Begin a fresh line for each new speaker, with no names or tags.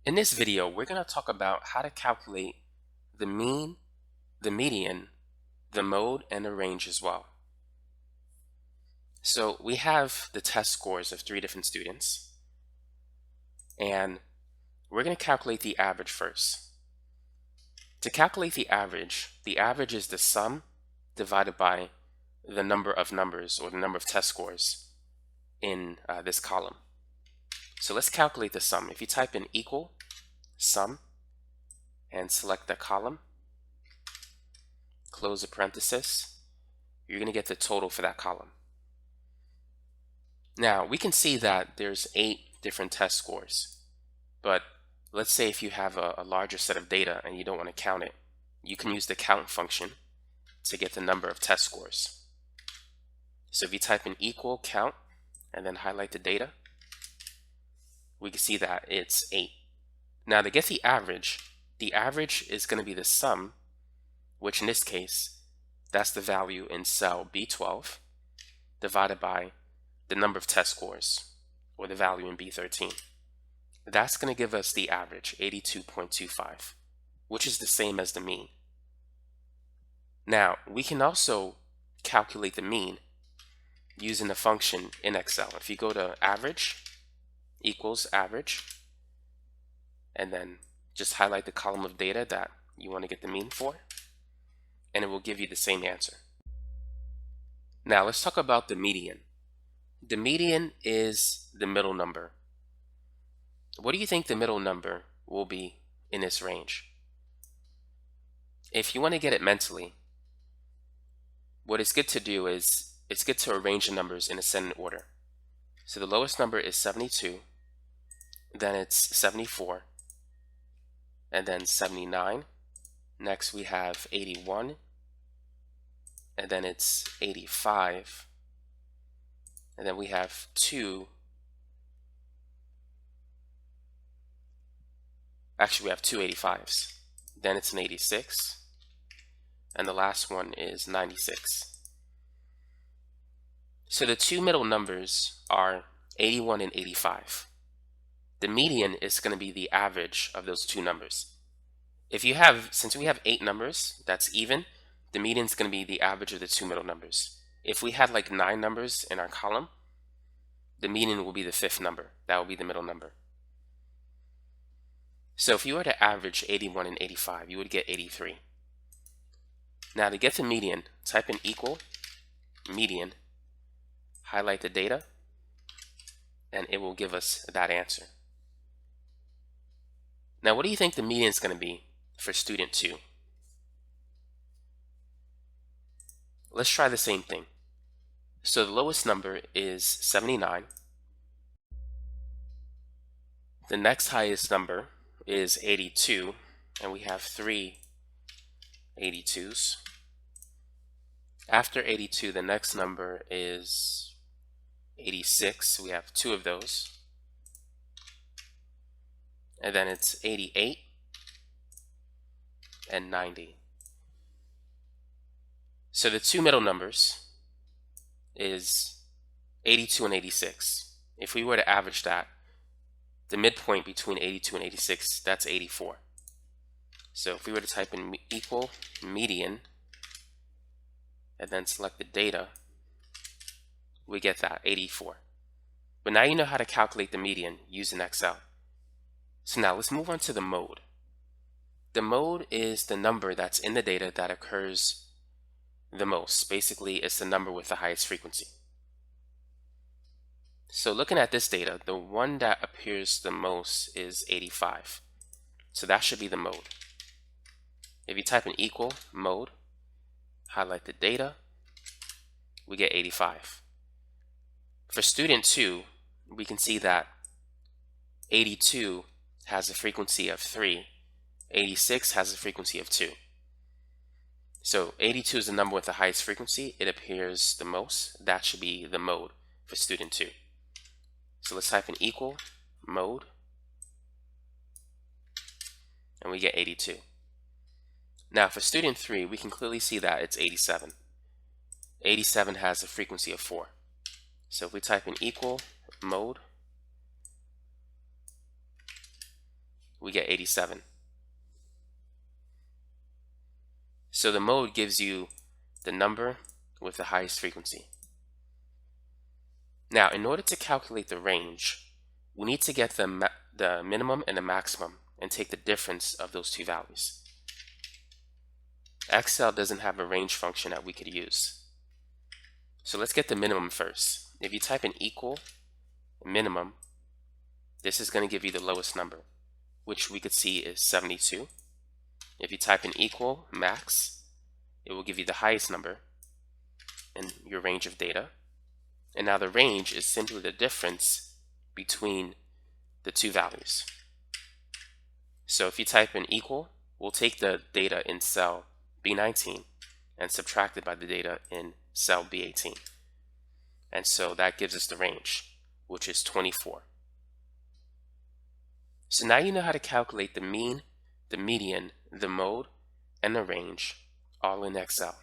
In this video, we're going to talk about how to calculate the mean, the median, the mode, and the range as well. So we have the test scores of 3 different students, and we're going to calculate the average first. To calculate the average is the sum divided by the number of numbers, or the number of test scores in this column. So let's calculate the sum. If you type in equal sum and select the column, close the parenthesis, you're going to get the total for that column. Now we can see that there's 8 different test scores, but let's say if you have a larger set of data and you don't want to count it, you can use the count function to get the number of test scores. So if you type in equal count and then highlight the data, we can see that it's 8. Now to get the average is going to be the sum, which in this case, that's the value in cell B12, divided by the number of test scores, or the value in B13. That's going to give us the average, 82.25, which is the same as the mean. Now, we can also calculate the mean using the function in Excel. If you go to average equals average, and then just highlight the column of data that you want to get the mean for, and it will give you the same answer. Now let's talk about the median. The median is the middle number. What do you think the middle number will be in this range? If you want to get it mentally, what it's good to do is it's good to arrange the numbers in ascending order. So the lowest number is 72, then it's 74, and then 79. Next we have 81, and then it's 85, and then we have 2. Actually, we have 2 85s. Then it's an 86, and the last one is 96. So the 2 middle numbers are 81 and 85. The median is going to be the average of those 2 numbers. Since we have 8 numbers, that's even, the median is going to be the average of the 2 middle numbers. If we had like 9 numbers in our column, the median will be the 5th number. That will be the middle number. So if you were to average 81 and 85, you would get 83. Now to get the median, type in equal median, highlight the data, and it will give us that answer. Now what do you think the median is going to be for student 2? Let's try the same thing. So the lowest number is 79. The next highest number is 82, and we have 3 82s. After 82, the next number is 86. We have 2 of those. And then it's 88 and 90. So the 2 middle numbers is 82 and 86. If we were to average that, the midpoint between 82 and 86, that's 84. So if we were to type in equal median and then select the data, we get that, 84. But now you know how to calculate the median using Excel. So now let's move on to the mode. The mode is the number that's in the data that occurs the most. Basically, it's the number with the highest frequency. So looking at this data, the one that appears the most is 85. So that should be the mode. If you type in equal mode, highlight the data, we get 85. For student 2, we can see that 82 has a frequency of 3, 86 has a frequency of 2. So 82 is the number with the highest frequency. It appears the most. That should be the mode for student 2. So let's type in equal mode, and we get 82. Now for student 3, we can clearly see that it's 87. 87 has a frequency of 4. So if we type in equal mode, we get 87. So the mode gives you the number with the highest frequency. Now, in order to calculate the range, we need to get the minimum and the maximum and take the difference of those two values. Excel doesn't have a range function that we could use. So let's get the minimum first. If you type in equal minimum, this is going to give you the lowest number, which we could see is 72. If you type in equal max, it will give you the highest number in your range of data. And now the range is simply the difference between the two values. So if you type in equal, we'll take the data in cell B19 and subtract it by the data in cell B18. And so that gives us the range, which is 24. So now you know how to calculate the mean, the median, the mode, and the range all in Excel.